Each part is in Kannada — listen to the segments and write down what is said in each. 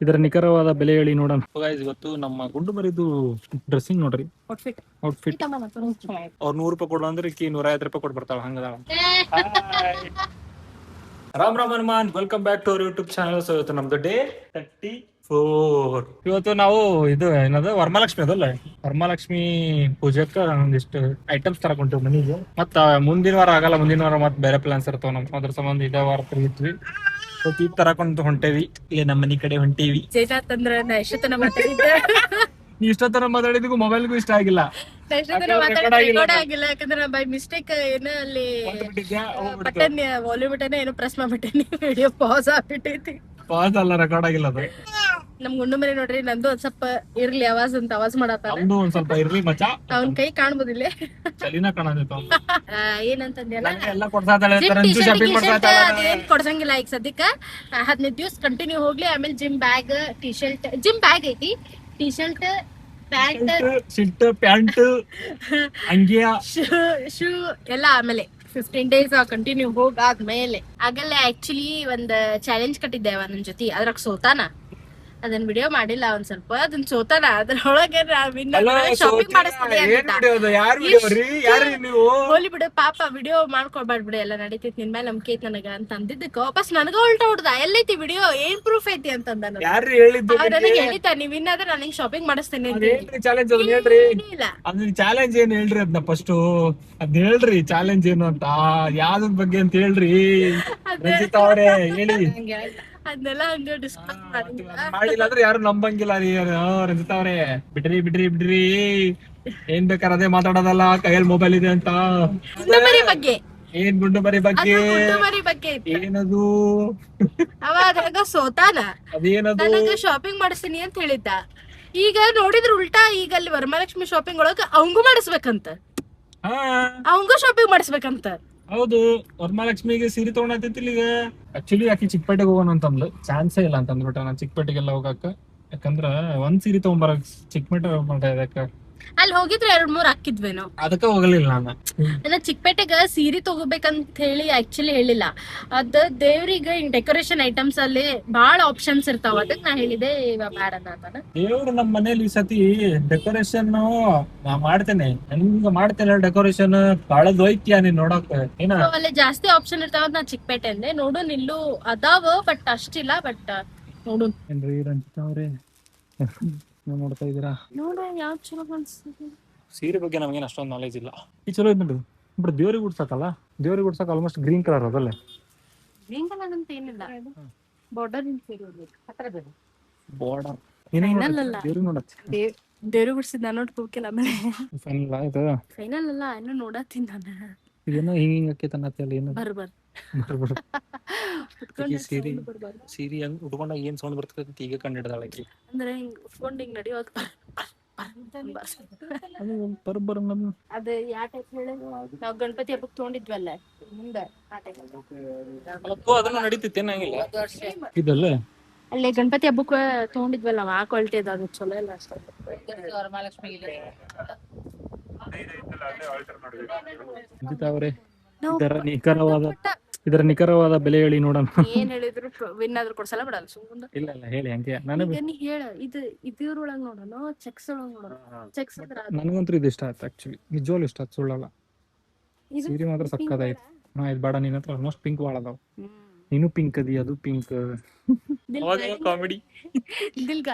ಇದರ ನಿಖರವಾದ ಬೆಲೆ ಹೇಳಿ ನೋಡೋಣ. ಗೈಸ್ ಇವತ್ತು ನಮ್ಮ ಗುಂಡು ಮರಿದು ಡ್ರೆಸ್ಸಿಂಗ್ ನೋಡ್ರಿ, ಔಟ್ಫಿಟ್ ಅವ್ರು 100 ರೂಪಾಯಿ ಕೊಡು ಅಂದ್ರೆ ಕಿ 150 ರೂಪಾಯಿ ಕೊಟ್ಟು ಬರ್ತಾಳ ಹಂಗದ. Ram Ram Hanuman, welcome back to our YouTube channel. So ಇವತ್ತು ನಮ್ದು ಡೇ 34. ಇವತ್ತು ನಾವು ಇದು ಏನದು ವರಮಹಾಲಕ್ಷ್ಮಿ ಅದಲ್ಲ, ವರಮಹಾಲಕ್ಷ್ಮಿ ಪೂಜೆಕ್ಕ ಒಂದಿಷ್ಟು ಐಟಮ್ಸ್ ತರಕೊಂತೀವಿ ಮನೆಗೆ. ಮತ್ತ ಮುಂದಿನ ವಾರ ಆಗಲ್ಲ, ಮುಂದಿನ ವಾರ ಮತ್ತೆ ಬೇರೆ ಪ್ಲಾನ್ಸ್ ಇರ್ತಾವ ನಮ್. ಅದ್ರ ಸಂಬಂಧ ಇದೇ ವಾರ ತೆಗಿದ್ವಿ. ಈಗ ತರಕೊಂತ ಹೊಂಟೇವಿ, ಇಲ್ಲಿ ನಮ್ಮ ಮನಿ ಕಡೆ ಹೊಂಟೇವಿ. ನೀ ಇಷ್ಟೊತ್ತರ ಮಾತಾಡಿದ್ಗೂ ಮೊಬೈಲ್ಗೂ ಇಷ್ಟ ಆಗಿಲ್ಲ, ಯಾಕಂದ್ರೆ ಬೈ ಮಿಸ್ಟೇಕ್ ಏನೋ ಅಲ್ಲಿ ಬಟನ್ ವಾಲ್ಯೂಮ್ ಬಟನ್ ಏನೋ ಪ್ರೆಸ್ ಮಾಡ್ಬಿಟ್ಟೇನಿ, ವಿಡಿಯೋ ಪಾಸ್ ಆಗ್ಬಿಟ್ಟೈತಿ. ಪಾಸ್ ಅಲ್ಲ, ರೆಕಾರ್ಡ್ ಆಗಿಲ್ಲ ಅದು. ನಮ್ ಗುಂಡು ಮರಿ ನೋಡ್ರಿ, ನಂದು ಒಂದ್ ಸ್ವಲ್ಪ ಇರ್ಲಿ ಅವಾಜ್ ಅಂತ ಅವಾಜ್ ಮಾಡತ್ತಾರ. ಒಂದ್ ಸ್ವಲ್ಪ ಇರ್ಲಿ ಮಚ್ಚಾ, ಅವ್ನ ಕೈ ಕಾಣ್ಬೋದಿಲ್ಲ. ಚಲಿನ ಕಾಣದಿತ್ತು. ಏನಂತಂದ್ಯಲ್ಲ, ಎಲ್ಲ ಅದೇನ್ ಕೊಡ್ಸಂಗಿಲ್ಲ ಈಗ ಸದ್ಯಕ್ಕ. 15 ದಿವಸ ಕಂಟಿನ್ಯೂ ಹೋಗ್ಲಿ, ಆಮೇಲೆ gym bag, T shirt, gym bag ಐತಿ, ಟಿ ಶರ್ಟ್, ಪ್ಯಾಂಟ್, ಅಂಗಿಯ, ಶೂ ಎಲ್ಲ ಆಮೇಲೆ 15 ಡೇಸ್ ಕಂಟಿನ್ಯೂ ಹೋಗಾದ್ಮೇಲೆ. ಆಗಲ್ಲ ಆಕ್ಚುಲಿ ಒಂದ್ ಚಾಲೆಂಜ್ ಕಟ್ಟಿದ್ದೆ ನನ್ ಜೊತೆ, ಅದ್ರಾಗ ಸೋತಾನ. ಅದನ್ನ ವಿಡಿಯೋ ಮಾಡಿಲ್ಲ, ಒಂದ್ ಸ್ವಲ್ಪ ಅದನ್ನ ಸೋತಾನ. ಅದ್ರೊಳಗೆ ಶಾಪಿಂಗ್ ಹೋಲಿ ಬಿಡು ಪಾಪ, ವಿಡಿಯೋ ಮಾಡ್ಕೊಳ್ಬಾರ್ಬಿಡು, ಎಲ್ಲ ನಡೀತೈತಿ, ನಿನ್ ಮೇಲೆ ನಂಬಿಕೆ ಐತಿ ನನಗ ಅಂತ ಅಂದಿದ್ದಕ್ಕ ವಾಪಸ್ ನನಗ ಉಲ್ಟಾ ಹೊಡ್ದ. ಎಲ್ಲೈತಿ ವಿಡಿಯೋ, ಏನ್ ಪ್ರೂಫ್ ಐತಿ ಅಂತಂದ. ನನಗೆ ಹೇಳಿತ, ನೀವ್ ಇನ್ನಾದ್ರೆ ನನಗೆ ಶಾಪಿಂಗ್ ಮಾಡಿಸ್ತೇನೆ ಚಾಲೆಂಜ್ ಏನ್ ಹೇಳ್ರಿ, ಅದನ್ನ ಫಸ್ಟ್ ಅದ್ ಹೇಳ್ರಿ, ಚಾಲೆಂಜ್ ಏನು ಅಂತ, ಯಾವ್ದ್ರ ಬಗ್ಗೆ ಅಂತ ಹೇಳ್ರಿ ರಂಜಿತಾ ಅವ್ರೆ, ಹೇಳಿ. ಅದನ್ನೆಲ್ಲ ಹಂಗ ಡಿಸ್ಕಸ್ ಮಾಡಿಲ್ಲ ಅಂದ್ರೆ ಯಾರು ನಂಬಂಗಿಲ್ಲ ರೀ ರಂಜಿತಾ ಅವ್ರೆ. ಬಿಡ್ರಿ ಬಿಡ್ರಿ ಬಿಡ್ರಿ, ಏನ್ ಬೇಕಾದ್ರೆ ಅದೇ ಮಾತಾಡೋದಲ್ಲ, ಕೈಯಲ್ಲಿ ಮೊಬೈಲ್ ಇದೆ ಅಂತ. ಬಗ್ಗೆ ಏನ್ ಗುಂಡು ಮರಿ ಬಗ್ಗೆ, ಏನದು ಅವಾಗ ಸೋತಾನ, ಅದೇನದು ನನಗ ಶಾಪಿಂಗ್ ಮಾಡಿಸ್ತೀನಿ ಅಂತ ಹೇಳಿದ್ದ. ಈಗ ನೋಡಿದ್ರ ಉಲ್ಟಾ, ಈಗ ಅಲ್ಲಿ ವರಮಹಾಲಕ್ಷ್ಮಿ ಶಾಪಿಂಗ್ ಒಳಗ ಅವಂಗೂ ಮಾಡಿಸ್ಬೇಕಂತ, ಅವಂಗೂ ಶಾಪಿಂಗ್ ಮಾಡಿಸ್ಬೇಕಂತ. ಹೌದು, ವರಮಹಾಲಕ್ಷ್ಮಿಗೆ ಸೀರೆ ತಗೊಂಡೈತಿಲ್ಲ ಈಗ. ಆಕ್ಚುಲಿ ಆಕಿ ಚಿಕ್ಕಪೇಟೆಗೆ ಹೋಗೋಣ ಅಂತಂದ್ಲು, ಚಾನ್ಸೇ ಇಲ್ಲ ಅಂತ ಅಂದ್ಬಿಟ್ಟ. ನಾನು ಚಿಕ್ಕಪೇಟೆಗೆಲ್ಲ ಹೋಗಕ್ಕ, ಯಾಕಂದ್ರ ಒಂದ್ ಸೀರೆ ತಗೊಂಬರಕ್ ಚಿಕ್ಕಪೇಟೆ ಹೋಗ್ಬಿಟ್ಟ. ಅಲ್ಲಿ ಹೋಗಿದ್ರೆ 2-3 ಹಾಕಿದ್ವೇನೋ, ಅದಕ್ಕ ಹೋಗಲಿಲ್ಲ ನಾನು. ಚಿಕ್ಕಪೇಟೆಗ ಸೀರೆ ತಗೋಬೇಕಂತ ಹೇಳಿ ಆಕ್ಚುಲಿ ಹೇಳಿಲ್ಲ. ಅದ ದೇವ್ರಿಗೆ ಡೆಕೋರೇಷನ್ ಐಟಮ್ಸ್ ಅಲ್ಲಿ ಬಹಳ ಆಪ್ಷನ್ಸ್ ಇರ್ತಾವ, ಅದಕ್ಕೆ ನಾ ಹೇಳಿದೆ ಇವಾಗ ಬ್ಯಾಡ ಅಂತಾನ. ದೇವ್ರು ನಮ್ಮ ಮನೇಲಿ ಈ ಸತಿ ಡೆಕೋರೇಷನ್ ನಾ ಮಾಡ್ತೇನೆ, ನನ್ಗ ಮಾಡ್ತೇನೆ ಡೆಕೋರೇಷನ್. ಬಾಳದ್ ಹೋಯ್ತಿಯಾ ನೀನ್ ನೋಡಕ್, ಏನ ಅಲ್ಲಿ ಜಾಸ್ತಿ ಆಪ್ಷನ್ ಇರ್ತಾವ. ನಾ ಚಿಕ್ಕಪೇಟೆ ಅಂದೆ, ನೋಡು ನಿಲ್ಲು ಅದಾವ, ಬಟ್ ಅಷ್ಟಿಲ್ಲ, ಬಟ್ ನೋಡು. ಏನ್ರಿ ರಂಜಿತಾ ಅವ್ರೆ, ನೋಡ್ತಾ ಇದೀರಾ? ನೋಡು ಯಾವ್ದು ಚಲೋ ಅನ್ಸ್ತದೆ. ಸೀರೆ ಬಗ್ಗೆ ನಮ್ಗೇನು ಅಷ್ಟೊಂದು ನಾಲೆಜ್ ಇಲ್ಲ. ಈ ಚಲೋ ಇದ್ ನೋಡ್ರಿ, ಬಟ್ ದೇವ್ರಿಗೆ ಉಡ್ಸಕ್ಕಲ್ಲ, ದೇವ್ರಿಗೆ ಉಡ್ಸಕ್ ಆಲ್ಮೋಸ್ಟ್ ಗ್ರೀನ್ ಕಲರ್ ಅದಲ್ಲ. ಗ್ರೀನ್ ಕಲರ್ ಅಂತ ಏನಿಲ್ಲ, ಬಾರ್ಡರ್ ಬಾರ್ಡರ್ ದೇವ್ರಿಗೆ ಬಿಡ್ಸಿದ್ ನಾನು ನೋಡ್ಕೋಕಿಲ್ಲ. ಆಮೇಲೆ ಫೈನಲ್ ಆಯ್ತು, ಫೈನಲ್ ಅಲ್ಲ, ಇನ್ನು ನೋಡತ್ತೀನಿ ನಾನು. ಇದೇನೋ ಹಿಂಗ ಆಕೇತನ್ನತ್ತಲ್ಲ, ಏನು ಬರ್ಬರ್ ಸೀರೆ ಹೆಂಗ್ ಉಟ್ಕೊಂಡಾಗ ಏನ್ ಸೌಂಡ್ ಬರ್ತದೆ ಈಗ ಕಂಡು ಹಿಡ್ದಾಳಕಿ. ಅಂದ್ರೆ ಹಿಂಗ್ ಉಟ್ಕೊಂಡ್ ಹಿಂಗ್ ನಡೆಯೋದು. ಅದ ಯಾವ ಟೈಪ್ ಹೇಳಿ, ನಾವ್ ಗಣಪತಿ ಹಬ್ಬಕ್ ತಗೊಂಡಿದ್ವಲ್ಲ ಮುಂದೆ, ಅದನ್ನ ನಡೀತಿತ್ತೇನಂಗಿಲ್ಲ ಇದಲ್ಲ. ಅಲ್ಲೇ ಗಣಪತಿ ಹಬ್ಬಕ್ ತಗೊಂಡಿದ್ವಲ್ಲ, ಆ ಕ್ವಾಲಿಟಿ ಅದು ಚಲೋ ಇಲ್ಲ ಅಷ್ಟ. ಇದರ ನಿಖರವಾದ ಬೆಲೆ ಹೇಳಿ ನೋಡೋಣ. ಏನ್ ಹೇಳಿದ್ರು ವಿನ್ ಆದ್ರೂ ಕೊಡ್ಸಲ್ಲ, ಬಿಡಲ್ಲ ಸುಮ್ಮನೆ. ಇಲ್ಲ ಹೇಳಿ ಹಂಗೆ. ನೀ ಹೇಳ, ಇದ್ರೊಳಗ್ ನೋಡೋಣ, ಚೆಕ್ಸ್ ಒಳಗ್ ನೋಡೋಣ. ಚೆಕ್ಸ್ ನನಗಂತೂ ಇದು ಇಷ್ಟ ಆಯ್ತು, ಆಕ್ಚುಲಿ ನಿಜವಾಗ್ಲೂ ಇಷ್ಟ ಆಯ್ತು, ಸುಳ್ಳಲ್ಲ. ಸೀರೆ ಮಾತ್ರ ಸಕ್ಕದಾಯ್ತು. ಇದು ಬೇಡ, ನಿನ್ನ ಹತ್ರ ಆಲ್ಮೋಸ್ಟ್ ಪಿಂಕ್ ಭಾಳ ಅದಾವ, ನೀನು ಪಿಂಕ್ ಅದಿ, ಅದು ಪಿಂಕ್. ಕಾಮಿಡಿ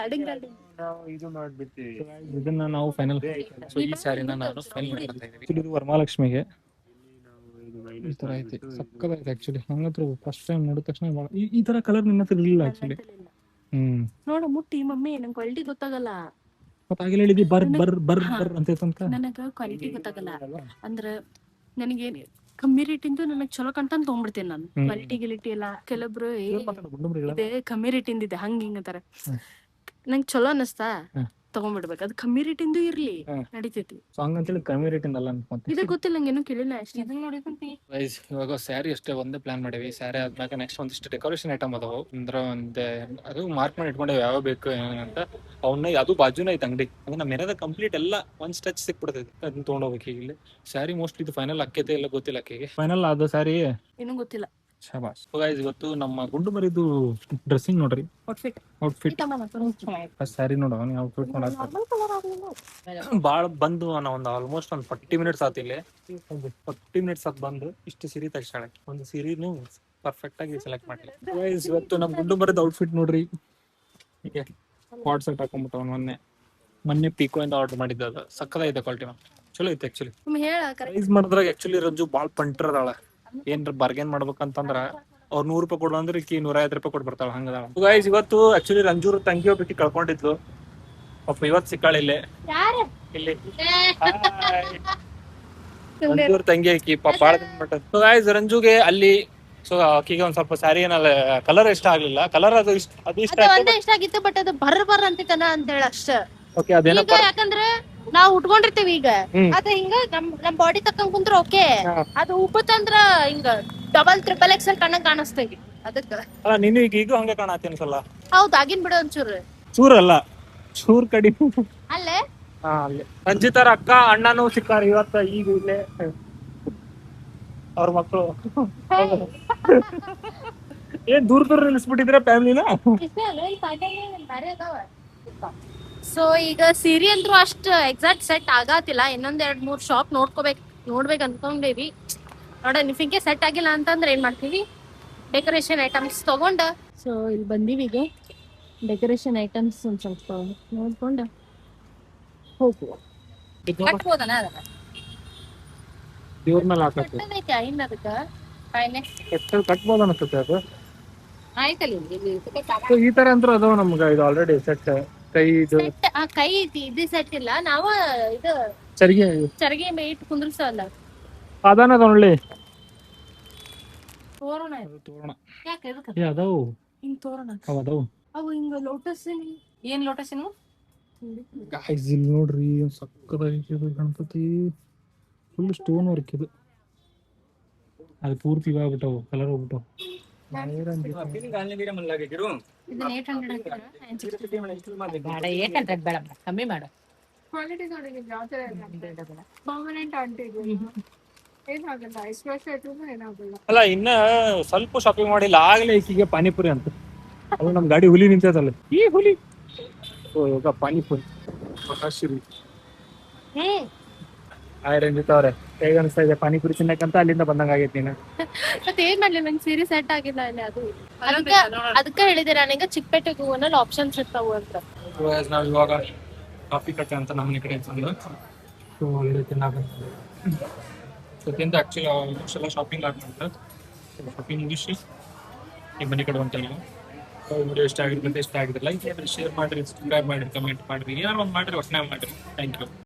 ಇದು ಮಾಡ್ಬಿಡ್ತೀವಿ. ಇದನ್ನ ನಾವು ಫೈನಲ್, ಈ ಸ್ಯಾರಿನ ನಾನು ಫೈನಲ್ ಮಾಡ್ತಾ ಇದೀವಿ. ಇದು ವರಮಹಾಲಕ್ಷ್ಮಿಗೆ ಈ ತರ ಐತಿ, ಸಕ್ಕದಾಯ್ತು ಆಕ್ಚುಲಿ. ನಂಗಂತೂ ಫಸ್ಟ್ ಟೈಮ್ ನೋಡಿದ ತಕ್ಷಣ ಈ ತರ ಕಲರ್ ನಿನ್ನ ಹತ್ರ ಇರ್ಲಿಲ್ಲ ಆಕ್ಚುಲಿ. ನೋಡ ಮುಟ್ಟಿ ಮಮ್ಮಿ, ನಂಗೆ ಕ್ವಾಲಿಟಿ ಗೊತ್ತಾಗಲ್ಲ. ಮತ್ತೆ ಆಗಿಲ್ಲ ಹೇಳಿದಿ ಬರ್ ಬರ್ ಬರ್ ಬರ್ ಅಂತ. ನನಗ ಕ್ವಾಲಿಟಿ ಗೊತ್ತಾಗಲ್ಲ ಅಂದ್ರ, ನನಗೇನ್ ಕಮ್ಮಿ ರೇಟಿಂದು ನನಗ್ ಚಲೋ ಕಂತ ತಗೊಂಡ್ಬಿಡ್ತೇನೆ ನಾನು. ಕ್ವಾಲಿಟಿ ಗಿಲಿಟಿ ಎಲ್ಲ ಕೆಲವೊಬ್ರು ಕಮ್ಮಿ ರೇಟಿಂದ ಇದೆ ಹಂಗ ಹಿಂಗ ಅಂತಾರ. ನಂಗೆ ಚಲೋ ಅನ್ನಿಸ್ತಾ ತಗೊಂಡ್ಬಿಡ್ಬೇಕು, ಅದು ಕಮ್ಮಿ ರೇಟಿಂದು ಇರ್ಲಿ ನಡೀತೈತಿ. ಹಂಗಂತೇಳಿ ಕಮ್ಮಿ ರೇಟಿಂದ ಅಲ್ಲ ಅನ್ಕೊಂತ. ಇದು ಗೊತ್ತಿಲ್ಲ, ನಂಗೇನು ಕೇಳಿಲ್ಲ ಅಷ್ಟೇ. ಇದನ್ನ ನೋಡಿದಂತಿ ಇವಾಗ ಸ್ಯಾರಿ ಅಷ್ಟೇ ಒಂದೇ ಪ್ಲಾನ್ ಮಾಡೇವಿ. ಸ್ಯಾರಿ ಆದ್ಮ್ಯಾಗ ನೆಕ್ಸ್ಟ್ ಒಂದಿಷ್ಟು ಡೆಕೋರೇಷನ್ ಐಟಮ್ ಅದಾವು, ಅಂದ್ರೆ ಒಂದೇ ಅದು ಮಾರ್ಕ್ ಮಾಡಿ ಇಟ್ಕೊಂಡೇವಿ ಯಾವ ಬೇಕು ಏನಂತ. ಅವನ್ನ ಅದು ಬಾಜುನ ಐತೆ ಅಂಗಡಿ, ಅಂದ್ರೆ ನಮ್ಮ ಮನೆಯದ ಕಂಪ್ಲೀಟ್ ಎಲ್ಲ ಒಂದ್ ಸ್ಟಚ್ ಸಿಕ್ಬಿಡ್ತೈತಿ. ಅದನ್ನ ತೊಗೊಂಡೋಗ್ಬೇಕು. ಈಗ ಇಲ್ಲಿ ಸ್ಯಾರಿ ಮೋಸ್ಟ್ಲಿ ಇದು ಫೈನಲ್ ಅಕ್ಕೈತೆ ಎಲ್ಲ ಗೊತ್ತಿಲ್ಲ ಆಕೆಗೆ. ಫೈನಲ್ ಅದು ಸ್ಯಾರಿ ಏನೂ ಗೊತ್ತಿಲ್ಲ. ಶಬಾಸ್. ಗೈಸ್ ಇವತ್ತು ನಮ್ಮ ಗುಂಡು ಮರಿದು ಡ್ರೆಸ್ಸಿಂಗ್ ನೋಡ್ರಿ, ಔಟ್ಫಿಟ್ ಔಟ್ಫಿಟ್ ಸ್ಯಾರಿ ನೋಡ ಔಟ್ಫಿಟ್ ನೋಡಕ್ ಬಾಳ ಬಂದು ನಾ ಒಂದು ಆಲ್ಮೋಸ್ಟ್ ಒಂದು 40 ಮಿನಿಟ್ಸ್ ಆತ ಇಲ್ಲಿ. 40 ಮಿನಿಟ್ಸ್ ಆತ್ ಬಂದು ಇಷ್ಟು ಸೀರೆ ತೆಗ್ಸಾಳೆ. ಒಂದು ಸೀರೆನು ಪರ್ಫೆಕ್ಟ್ ಆಗಿ ಸೆಲೆಕ್ಟ್ ಮಾಡಿಲ್ಲ. ಗೈಸ್ ಇವತ್ತು ನಮ್ಮ ಗುಂಡು ಮರಿದ ಔಟ್ಫಿಟ್ ನೋಡ್ರಿ. ಹೀಗೆ ಕ್ವಾಡ್ ಸೆಟ್ ಹಾಕೊಂಡ್ಬಿಟ್ಟವ್. ಮೊನ್ನೆ ಪೀಕೋ ಇಂದ ಆರ್ಡರ್ ಮಾಡಿದ್ದ, ಅದು ಸಕ್ಕದಾಗಿದೆ ಕ್ವಾಲಿಟಿ, ಚಲೋ ಐತೆ ಆಕ್ಚುಲಿ. ಹೇಳ ಪ್ರೈಸ್ ಮಾಡಿದ್ರಾಗ ಆಕ್ಚುಲಿ ರಂಜು ಬಾಳ್ ಪಂಟ್ರ ಅದಾಳ. ಏನ್ರ ಬಾರ್ಗೇನ್ ಮಾಡ್ಬೇಕಂತಂದ್ರ ಅವ್ರು 100 ರೂಪಾಯಿ ಕೊಡು ಅಂದ್ರೆ ಈಕಿ 150 ರೂಪಾಯಿ ಕೊಟ್ಟು ಬರ್ತಾಳ, ಹಂಗದ. ಗೈಸ್ ಇವತ್ತು ಆಕ್ಚುಲಿ ರಂಜೂರ್ ತಂಗಿ ಒಬ್ಬಾಕಿ ಕಳ್ಕೊಂಡಿದ್ಲು, ಪಾಪ ಇವತ್ತು ಸಿಕ್ಕಾಳ ಇಲ್ಲಿ. ರಂಜೂರ್ ತಂಗಿ ಆಕಿ ಪಾಪ ಬಾಳ ದಿನ. ಗೈಸ್ ರಂಜುಗೆ ಅಲ್ಲಿ ಸೊ ಆಕಿಗೆ ಒಂದ್ ಸ್ವಲ್ಪ ಸ್ಯಾರಿ ಏನಲ್ಲ ಕಲರ್ ಇಷ್ಟ ಆಗ್ಲಿಲ್ಲ. ಕಲರ್ ಅದು ಇಷ್ಟ ಇಷ್ಟ ಆಗಿತ್ತು, ಬಟ್ ಅದು ಬರ್ರ ಅಂತಿತ್ತನ ಅಂತ ಹೇಳ ಅಷ್ಟ. ಓಕೆ ಅದೇನೋ ಯಾಕಂದ್ರೆ ನಾವ್ ಉಟ್ಕೊಂಡಿರ್ತೀವಿ ಈಗ, ಅದ ಹಿಂಗ ನಮ್ ಬಾಡಿ ತಕ್ಕಂಗ್ ಕುಂತ್ರ ಓಕೆ, ಅದು ಉಪ್ಪತ್ತಂದ್ರ ಹಿಂಗ ಡಬಲ್ ಟ್ರಿಪಲ್ ಎಕ್ಸೆಲ್ ಕಣ್ಣಂಗ್ ಕಾಣಿಸ್ತೇವಿ. ಅದಕ್ಕ ಅಲ್ಲ ನೀನು ಈಗ ಹಂಗ ಕಾಣತಿ ಅನ್ಸಲ್ಲ. ಹೌದ್ ಆಗಿನ್ ಬಿಡು ಒಂಚೂರು. ಚೂರಲ್ಲ ಚೂರ್ ಕಡಿಮೆ ಅಲ್ಲೇ. ರಂಜಿತಾರ ಅಕ್ಕ ಅಣ್ಣನೂ ಸಿಕ್ಕಾರ ಇವತ್ತ. ಈಗ ಇಲ್ಲೇ ಅವ್ರ ಮಕ್ಕಳು ಏನ್ ದೂರ ನಿಲ್ಸ್ಬಿಟ್ಟಿದ್ರ ಫ್ಯಾಮಿಲಿನ. ಸೊ ಈಗ ಸೀರೆ ಅಂದ್ರು ಅಷ್ಟ್ ಎಕ್ಸಾಕ್ಟ್ ಸೆಟ್ ಆಗತಿಲ್ಲ. ಇನ್ನೊಂದ್ 2-3 ಶಾಪ್ ನೋಡ್ಬೇಕು ಅನ್ಕೊಂಡೇವಿ. ನೋಡ ನಿಫಿಂಗೆ ಸೆಟ್ ಆಗಿಲ್ಲ ಅಂತಂದ್ರೆ ಏನ್ ಮಾಡ್ತೀವಿ, ಡೆಕೋರೇಷನ್ ಐಟಮ್ಸ್ ತಗೊಂಡ ಸೊ ಇಲ್ಲಿ ಬಂದೀವಿ. ಈಗ ಡೆಕೋರೇಷನ್ ಐಟಮ್ಸ್ ಒಂದ್ ಸ್ವಲ್ಪ ನೋಡ್ಕೊಂಡ ಹೋಗುವ. ದೇವ್ರ ಮೇಲೆ ಹಾಕತ್ತೆ ಇನ್ನ ಅದಕ್ಕ ಕಟ್ಬೋದು ಅನ್ಸುತ್ತೆ ಅದು. ಆಯ್ತಲ್ಲ ಈ ತರ ಅಂತೂ ಅದಾವ ನಮ್ಗ. ಇದು ಆಲ್ರೆಡಿ ಸೆಟ್ ಕೈ ಇದು ಕೈ ಇದು ಸೆಟ್ ಇಲ್ಲ, ನಾವ ಇದು ಚರಿಗೆ ಇಟ್ಟು ಕುಂದ್ರಸಲ್ಲ. ಅದಾನ ಒಳ್ಳೆ ತೋರಣ ಯಾಕೆ ಅದಾವು ಹಿಂಗ್ ತೋರಣ ಅದಾವು. ಅವು ಹಿಂಗ ಲೋಟಸ್ ಏನ್ ಲೋಟಸ್ ಏನು ಗಾಯ್ಸ್ ಇಲ್ಲಿ ನೋಡ್ರಿ ಸಕ್ಕದಾಗಿ ಗಣಪತಿ ಫುಲ್ ಸ್ಟೋನ್ ವರ್ಕ್ ಇದು. ಅದು ಪೂರ್ತಿ ಇವಾಗ್ಬಿಟ್ಟವು, ಕಲರ್ ಹೋಗ್ಬಿಟ್ಟವು. ಕಮ್ಮಿ ಮಾಡು. ಅಲ್ಲ ಇನ್ನ ಸ್ವಲ್ಪ ಶಾಪಿಂಗ್ ಮಾಡಿಲ್ಲ ಆಗ್ಲೇ ಈಕಿಗೆ ಪಾನಿಪುರಿ ಅಂತ. ಅದು ನಮ್ ಗಾಡಿ ಹುಲಿ ನಿಂತದಲ್ಲ, ಈ ಹುಲಿ ಇವಾಗ ಪಾನಿಪುರಿ ಶ್ರೀ. ಹಾಯ್ ರಂಜಿತ್ ಅವ್ರೆ, ಹೇಗ ಅನಿಸ್ತಾ ಇದೆ ಪಾನಿಪುರಿ ತಿನ್ನಕಂತ ಅಲ್ಲಿಂದ ಬಂದಂಗ ಆಗೈತಿ ನೀನು? ಮತ್ತೆ ಏನ್ ಮಾಡ್ಲಿ, ನಂಗೆ ಸೀರೆ ಸೆಟ್ ಆಗಿಲ್ಲ ಅಲ್ಲಿ. ಅದು ಅದಕ್ಕ ಹೇಳಿದೆ ನಾನೀಗ ಚಿಕ್ಕಪೇಟೆಗೆ ಹೋಗೋನಲ್ಲಿ ಆಪ್ಷನ್ಸ್ ಇರ್ತಾವು ಅಂತ. ನಾವ್ ಇವಾಗ ಕಾಫಿ ಕಟ್ಟೆ ಅಂತ ನಮ್ಮನೆ ಕಡೆ ಅಂತಂದು ಸೊ ಅಲ್ಲಿ ತಿನ್ನಾಕ ಸದ್ಯಂತ ಆಕ್ಚುಲಿ ಆಲ್ಮೋಸ್ಟ್ ಎಲ್ಲ ಶಾಪಿಂಗ್ ಆಗ್ತಂತ. ಶಾಪಿಂಗ್ ಮುಗಿಸಿ ಈ ಮನೆ ಕಡೆ ಹೊಂಟೇವಿ ನಾವು. ವಿಡಿಯೋ ಇಷ್ಟ ಆಗಿದ್ರೆ ಇಷ್ಟ ಆಗಿದ್ರೆ ಲೈಕ್ ಮಾಡಿರಿ, ಶೇರ್ ಮಾಡಿರಿ, ಸಬ್ಸ್ಕ್ರೈಬ್ ಮಾಡಿರಿ, ಕಮೆಂಟ್ ಮಾಡಿರಿ, ಏನಾರು ಒಂದು ಮಾಡಿರಿ, ಒಟ್ಟನೆ ಮಾಡಿರಿ. Thank you.